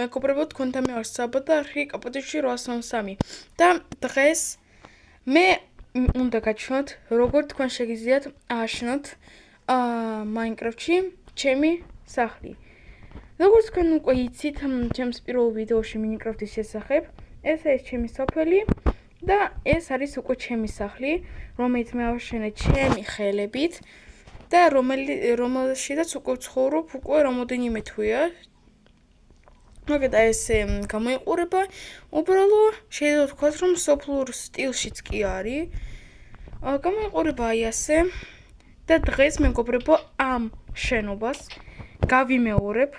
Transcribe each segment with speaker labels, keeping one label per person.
Speaker 1: მეგობრებო, თქვენთან მე ვარ საბა და არხი კაპოტიში 803 და დღეს მე უნდა გაჩვენოთ როგორ თქვენ შეგიძლიათ ააშენოთ Minecraft-ში ჩემი სახლი. როგორც თქვენ უკვე იცით, ჩემს პირველ ვიდეოში Minecraft-ის შესახებ, ეს არის ჩემი სოფელი და ეს არის უკვე ჩემი სახლი, რომელიც მე ავაშენე ჩემი ხელებით და რომელშიც უკვე ვცხოვრობ უკვე რამოდენიმე თვეა. მაგათ ეს გამოიყურება უბრალო შეიძლება ვთქვათ რომ სოფლურ სტილშიც კი არის. გამოიყურება აი ასე და დღეს მეგობრებო ამ შენობას გავიმეორებ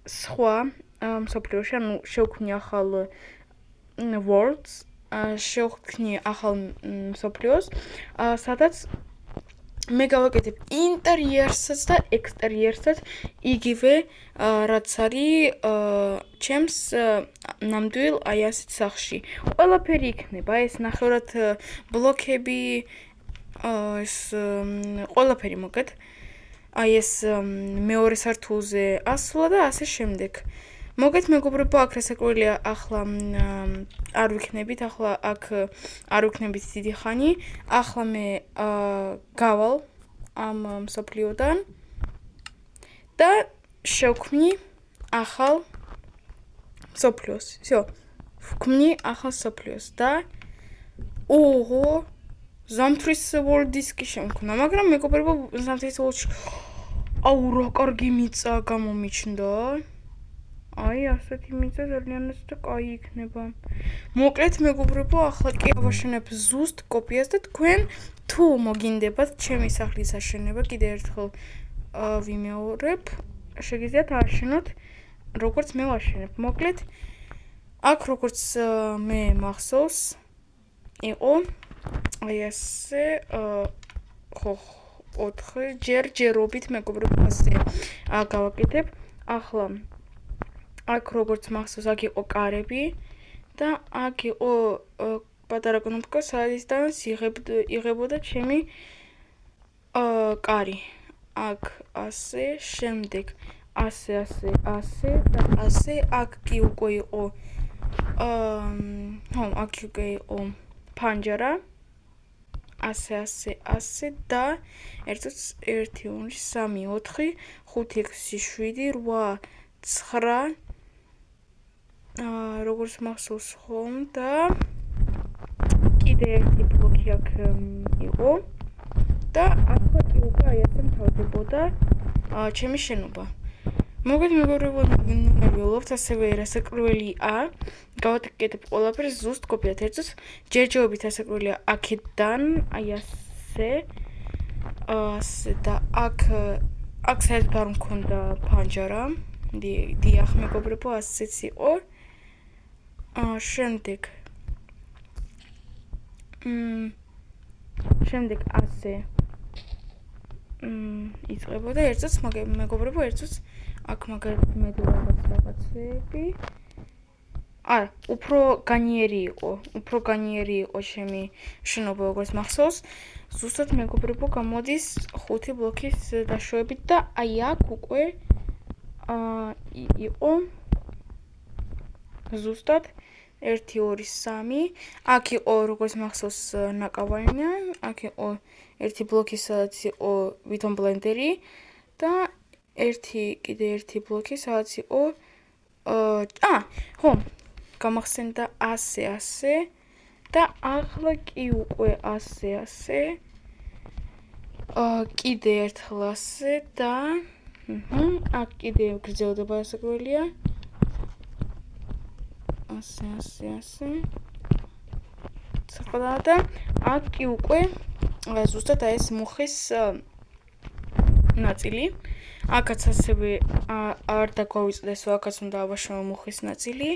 Speaker 1: სხვა მსოფლიოში, ანუ შევქმნი ახალ worlds, შევქმნი ახალ მსოფლიოს, სადაც მე გავაკეთებ ინტერიერსაც და ექსტერიერსაც იგივე რაც არის ჩემს ნამდვილ აი ასეთ სახლში. ყველაფერი იქნება, ეს ნახევრად ბლოკები, ეს ყველაფერი მოგეთ. აი ეს მეორე სართულზე ასვლა და ასე შემდეგ. მოგეთ მეგობრებო, აქ რასაკვირველია, ახლა არ ვიქნებით, ახლა აქ არ ვიქნებით დიდი ხანი. ახლა მე გავალ ამ მსოფლიოდან და შევქმნი ახალ მსოფლიოს. всё. ვქმნი ახალ მსოფლიოს და ოღო ზამთრის world-ის კი შემქნა, მაგრამ მეგობრებო, ზამთრის world-ში აუ რა კარგი მიწა გამომიჩნდა. აი ასეთი მიწა ძალიანაც და კაი იქნება. მოკლედ მეგობრებო, ახლა კი ავაშენებ ზუსტ კოპიას და თქვენ თუ მოგინდებათ ჩემი სახლის აშენება, კიდე ერთხელ ვიმეორებ, შეგიძლიათ ააშენოთ როგორც მე ვაშენებ. მოკლედ აქ როგორც მე მახსოვს იყო აი ასე ხო 4 ჯერჯერობით მეგობრებო ასე გავაკეთებ. ახლა აქ როგორც მახსოვს, აქ იყო კარები და აქ იყო პატარა კნოპკა, სადაც იღებოდა ჩემი კარი. აქ ასე, შემდეგ ასე და ასე. აქ კი უკვე იყო აქ უკვე იყო პანჯარა. ასე და 1 2 3 4 5 6 7 8 9 როგორც მახსოვს ხომ და კიდე ერთი ბლოკი აქ იყო და ახლა კი უკვე აი ასე მთავრდებოდა ჩემი შენობა. მოგეთ მეგობრებო, ნუმერველობთ, ასევე რასაკვირველია, გავაკეთებ ყველაფერს ზუსტ კოპიად. ერთს ჯერჯერობით რასაკვირველია აქედან აი ასე და აქ საერთოდ არ მქონდა პანჯარა. დიახ მეგობრებო, ასეც იყო. შემდეგ ასე იწყებოდა ერთს მეგობრებო, ერთს აქ მაგალითად მე რაღაცები. უფრო განიერი იყო ჩემი შენობა, როგორც მახსოვს. ზუსტად მეგობრებო გამოდის 5 ბლოკის დაშვებით და აი აქ უკვე იყო ზუსტად 1 2 3. აქ იყო როგორც მახსოვს ნაკავარია, აქ იყო ერთი ბლოკი, სადაც იყო ვითომ ბლენდერი და კიდე ერთი ბლოკი, სადაც იყო ხო, გამახსენდა ასე და ახლა კი უკვე ასე. კიდე ერთხელ ასე და აქ კიდე გრძელდება რასაკვირველია. ასე. ცოტა და აქ კი უკვე ზუსტად აი ეს მუხის ნაწილი. აქაც ასევე არ დაგვავიწყდეს, აქაც უნდა ავაშენო მუხის ნაწილი.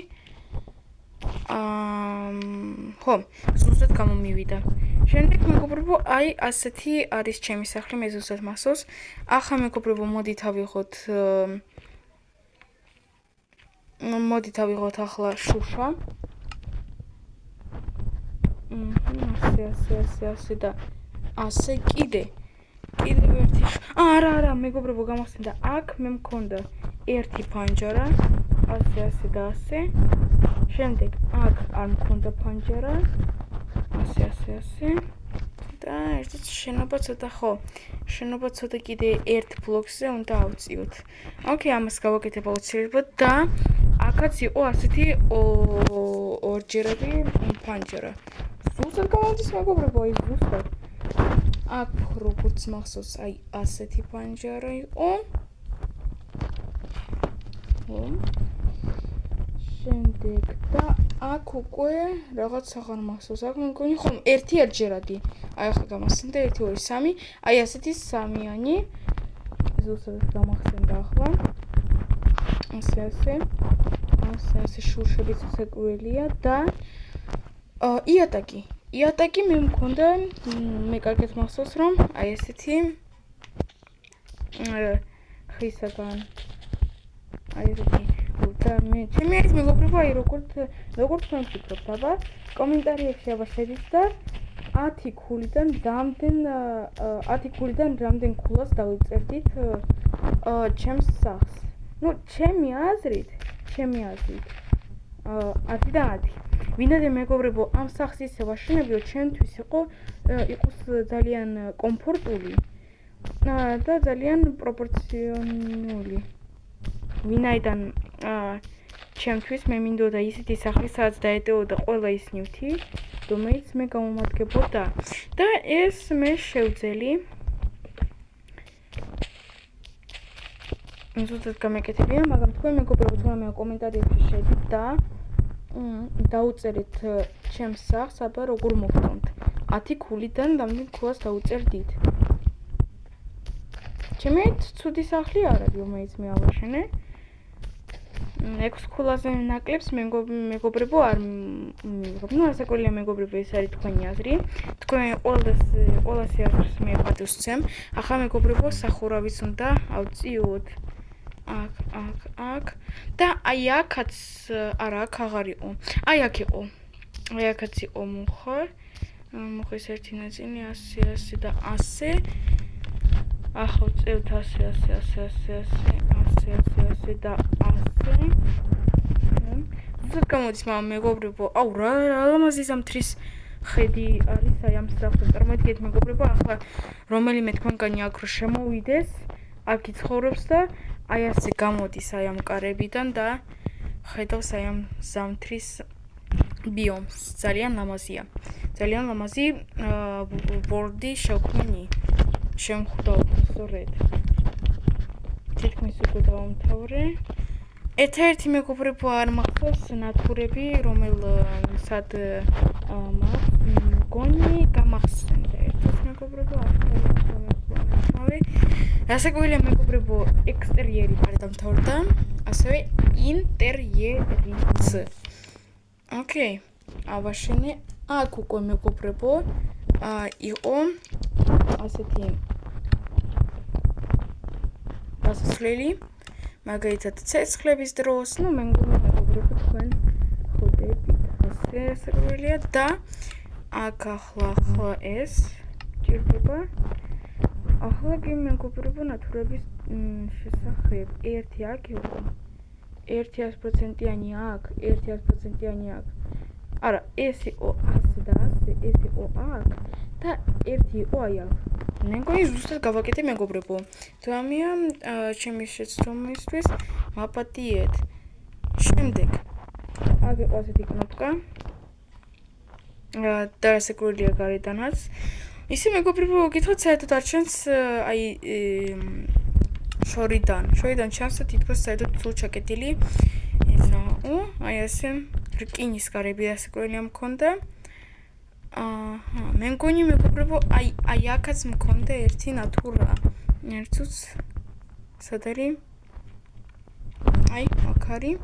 Speaker 1: ხო, ზუსტად გამომივიდა. შემდეგ მეგობრებო, აი ასეთი არის ჩემი სახლი, მე ზუსტად მახსოვს. ახლა მეგობრებო, მოდით ავიღოთ ახლა შუშა. ასე და ასე კიდე ერთი არა მეგობრებო, გამახსენდა, აქ მე მქონდა ერთი პანჯარა, ასე და ასე. შემდეგ აქ არ მქონდა ფანჯარა. ასე. და ერთიც შენობა ცოტა ხო. შენობა ცოტა კიდე ერთ ბლოკზე უნდა ავწიოთ. ოკეი, ამას გავაკეთებ აუცილებლად და აქაც იყო ასეთი ორჯერადი ფანჯარა. ზუსტად გამოდის მეგობრებო, აი ზუსტად. აქ როგორც მახსოვს, აი ასეთი ფანჯარა იყო. შემდეგ და აქ უკვე რაღაც აღარ მახსოვს. აქ მგონი ხომ ერთი ერთჯერადი. აი ახლა გამახსენდა 1 2 3. აი ასეთი სამიანი. ზუსტად გამახსენდა ახლა. ასე შურშებიც უცეკველია და იატაკი მე მქონდა მე კარგად მახსოვს რომ აი ესეთი ხისაგან აი ესეთი და მე ჩემი არის მეგობრებო აი როგორ თქვენ ფიქრობთ აბა კომენტარებში აბა შედით და 10 ქულიდან რამდენ ქულას დავიწერდით ჩემს სახლს ну ჩემი აზრით 10-დან 10 ვინაიდან მეგობრებო ამ სახლს ისე ვაშენებიო ჩემთვის იყოს ძალიან კომფორტული და ძალიან პროპორციონული ვინაიდან ჩემთვის მე მინდოდა ისეთი სახლი სადაც დაეტევოდა ყველა ის ნივთი რომელიც მე გამომადგებოდა და ეს მე შევძელი ზუსტად გამეკეთებია მაგრამ თქვენ მეგობრებო თუნდაც კომენტარებში შედით და დაუწერეთ ჩემს სახლს აბა როგორ მოგწონთ 10 ქულიდან რამდენ ქულას დავუწერდით ჩემი ცუდი სახლი არ არის რომელიც მე ავაშენე 6 ქულაზე ნაკლებს მეგობრებო არ მიღებ ну ასაკოლია მეგობრებო ეს არის თქვენი აზრი თქვენ ყველასი აზრს მე პატივს ვცემ ახლა მეგობრებო სახურავიც უნდა ავწიოთ აქ და აი აქაც არა აქ აღარ იყო აი აქ იყო აი აქაც იყო მუხის ერთი ნაწილი ასე და ასე ახლა წევთ ასე და ასე ზუსტად გამოდის მაგრამ მეგობრებო აუ რა ლამაზი ზამთრის ხედი არის აი ამ სახლში წარმოიდგინეთ მეგობრებო ახლა რომელიმე თქვენგანი აქ რო შემოვიდეს აქ იცხოვრობს და აი ასე გამოდის აი ამ კარებიდან და ხედავს აი ამ ზამთრის ბიომს ძალიან ლამაზია ძალიან ლამაზი ბორდი შექმნი შემხვდა სწორედ თითქმის უკვე დავამთავრე ერთ-ერთი მეგობრებო არ მახსოვს ნათურები რომელსაც მგონი გამახსენდა ერთ-ერთი მეგობრებო ასე გვილია მეგობრებო ექსტერიერი არ დამთავრდა ასევე ინტერიერიც ოკეი ავაშენე აქ უკვე მეგობრებო იყო ასეთი გასასვლელი მაგალითად ცეცხლების დროს ну მე მგონი მეგობრებო თქვენ ხვდებით ასე გვილია და აქ ახლა ეს ჭირდება ახლა კი მეგობრებო ნათურების შესახებ ერთი აქ იყო 100%-იანი აქ 100%-იანი აქ არა ეს იყო ასე და ასე ეს იყო აქ და ერთი იყო აი აქ მე მგონი ზუსტად გავაკეთე მეგობრებო თამია ჩემი შეცდომისთვის მაპატიეთ შემდეგ აქ იყო ასეთი კნოპკა და ასე გვილია გარედანაც ისე მეგობრებო გითხრათ საერთოდ არ ჩანს აი შორიდან ჩანს და თითქოს საერთოდ სულ ჩაკეტილი ესა აი ასე რკინის გარები ასე გვილია მქონდა მე მგონი მეგობრებო აი აქაც მქონდა ერთი ნათურა ერთუც სად არის აი აქ არის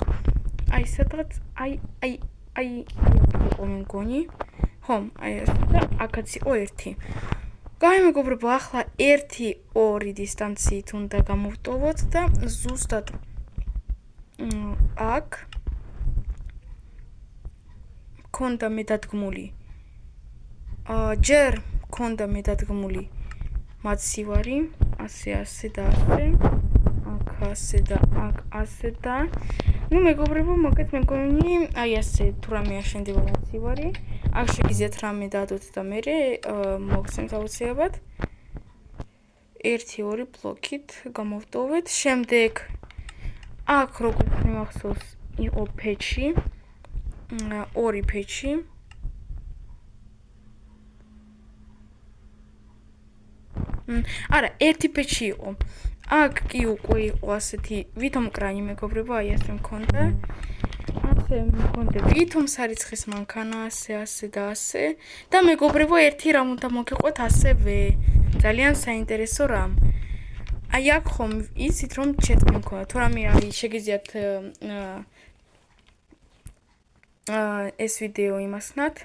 Speaker 1: აი სადღაც აი იყო მე მგონი ხო აი ეს და აქაც იყო ერთი გაი მეგობრებო ახლა 1-2 დისტანციით უნდა გამოვტოვოთ და ზუსტად აქ მქონდა მედადგმული ჯერ მქონდა მედადგმული მაცივარი ასე და ასე აქ ასე და აქ ასე და ნუ მეგობრებო, მოგეთ მეგონი, აი ასე თუ რამე აშენდება მაცივარი. აქ შეგიძლიათ რამე დადოთ და მე მოგცემთ აუცილებლად. 1-2 ბლოკით გამოვტოვეთ. შემდეგ აქ როგორც მახსოვს იყო ფეჩი. 2 ფეჩი. არა, 1 ფეჩი იყო. აქ კი უკვე იყო ასეთი ვითომ კრანი მეგობრებო, აი ასე მქონდა. ასე მქონდა ვითომ სარიცხის მანქანა, ასე და ასე. და მეგობრებო, ერთი რამ უნდა მოგიყვეთ ასევე. ძალიან საინტერესო რამ. აი აქ ხომ იცით რომ ჩეტი მქონდა. თუ რამე არის შეგიძლიათ ეს ვიდეო იმასნათ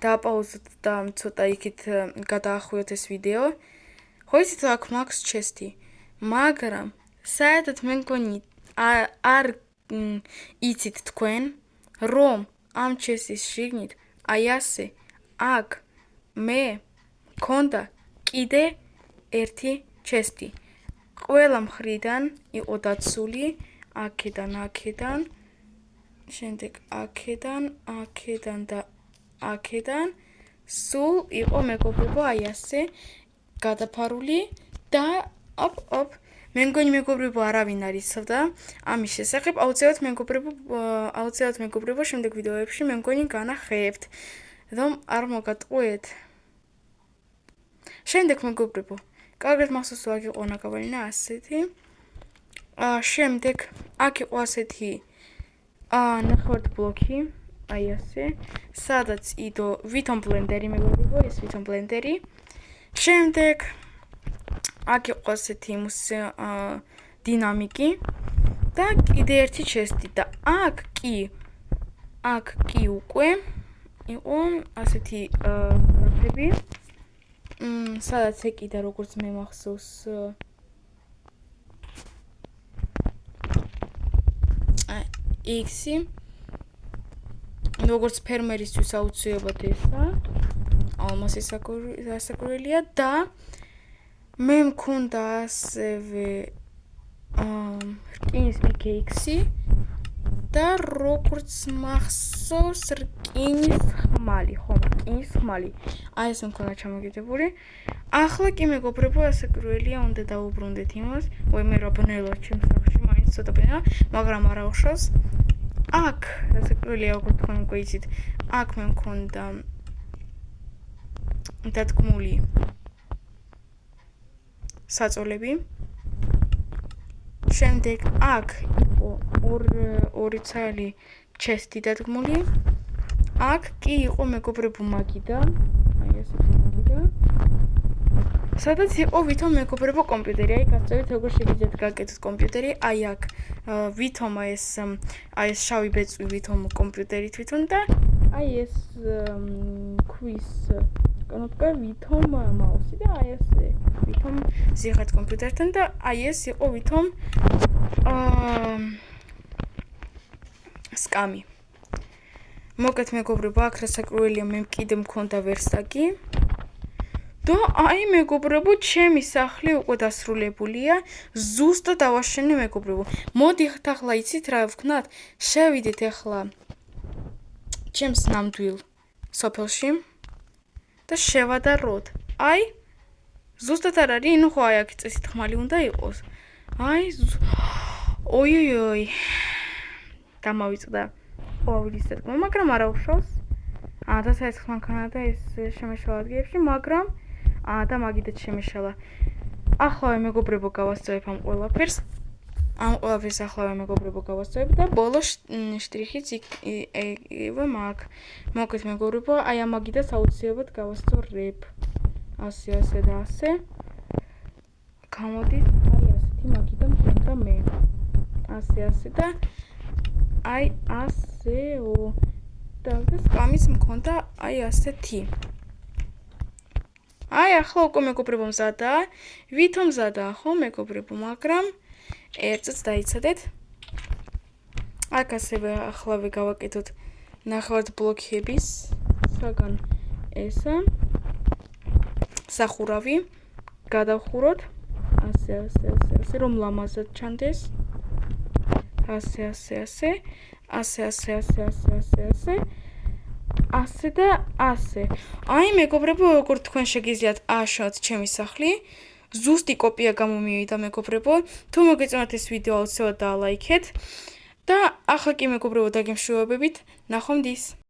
Speaker 1: დააპაუზოთ და ცოტა იქით გადაახვიოთ ეს ვიდეო. ხო იცით აქ მაქვს ჩესტი. მაგრამ საერთოდ მე მგონი არ იცით თქვენ რომ ამ ჩესტის შიგნით აი ასე აქ მე მქონდა კიდე ერთი ჩესტი. ყველა მხრიდან იყო დაცული აქედან შემდეგ აქედან და აქედან სულ იყო მეგობრებო აი ასე გადაფარული და მე მგონი მეგობრებო არავინ არ იცოდა ამის შესახებ. აუცილებლად მეგობრებო შემდეგ ვიდეოებში მე მგონი განახებთ რომ არ მოგატყუეთ. შემდეგ მეგობრებო კარგად მახსოვს აქ იყო ნაკავალინა ასეთი. შემდეგ აქ იყო ასეთი ნახევარდ ბლოკი აი ასე სადაც იდო ვითომ ბლენდერი მეგობრებო ეს ვითომ ბლენდერი. შემდეგ აქ იყო ასეთი დინამიკი და კიდე ერთი ჩესტი და აქ კი უკვე იყო ასეთი რაფები სადაც ეკიდა როგორც მე მახსოვს X-ი როგორც ფერმერისთვის აუცილებლად ესა ალმასის საკურველია და მე მქონდა ასევე რკინის PKX-ი და როგორც მახსოვს რკინის ხმალი, რკინის ხმალი. აი ეს მქონდა ჩამოგიდებული. ახლა კი მეგობრებო ასაკურველია უნდა დაუბრუნდეთ იმას. მე რაბნელად ჩემს სახში მაინც ცოტა ბენა, მაგრამ არა უშავს. აქ ასაკურველია როგორც თქვენ უკვე იცით, აქ მე მქონდა დადგმული საწოლები. შემდეგ აქ იყო ორი ცალი ჩესტი დადგმული. აქ კი იყო მეგობრებო მაგიდა. აი ესე მაგიდა. სადაც იყო ვითომ მეგობრებო კომპიუტერი. აი გასწავლეთ როგორ შეგიძლიათ გაკეთოთ კომპიუტერი. აი აქ ვითომ ეს შავი ბეწვი ვითომ კომპიუტერი თვითონ და აი ეს ქვის კნოპკა ვითომ მაუსი და აი ესე ვითომ ზიღართ კომპიუტერთან და აი ეს იყო ვითომ სკამი. მოგეთ მეგობრებო აქ რასაკურველია მე კიდე მქონდა ვერსტაგი და აი მეგობრებო ჩემი სახლი უკვე დასრულებულია. ზუსტად დავაშენე მეგობრებო. მოდით ახლა იცით რა ვქნათ? შევიდეთ ახლა ჩემს ნამდვილ სოფელში და შევადაროთ. აი ზუსტად არ არის, ნუ ხო აი აქ წესით ხმალი უნდა იყოს. აი ოი დამავიწყდა ყვავილის დადგმა, მაგრამ არა უშავს. და საერცხო მანქანა და ეს შემეშალა ადგილებში, მაგრამ და მაგიდაც შემეშალა. ახლა მეგობრებო გავასწორებ ამ ყველაფერს. ახლა მეგობრებო გავასწორებ და ბოლო შტრიხიც იგივე მაქვს. მოგეთ მეგობრებო, აი ამ მაგიდას აუცილებლად გავასწორებ. ასე და ასე. გამოდის აი ასეთი მაგიდა მქონდა მე. ასე და აი ასეო. და სკამის მქონდა აი ასეთი. აი ახლა უკვე მეგობრებო მზადაა. ვითომ მზადაა ხო მეგობრებო, მაგრამ ერთიც დაიცადეთ. აქ ასევე ახლავე გავაკეთოთ ნახევარდ ბლოკების საგან ესა სახურავი გადავხუროთ ასე რომ ლამაზად ჩანდეს. ასე და ასე. აი მეგობრებო, როგორ თქვენ შეგიძლიათ ააშენოთ ჩემი სახლი. ზუსტი კოპია გამომივიდა მეგობრებო. თუ მოგეწონათ ეს ვიდეო, აუცილებლად დაალაიქეთ და ახლა კი მეგობრებო, დაგემშვიდობებით. ნახვამდის.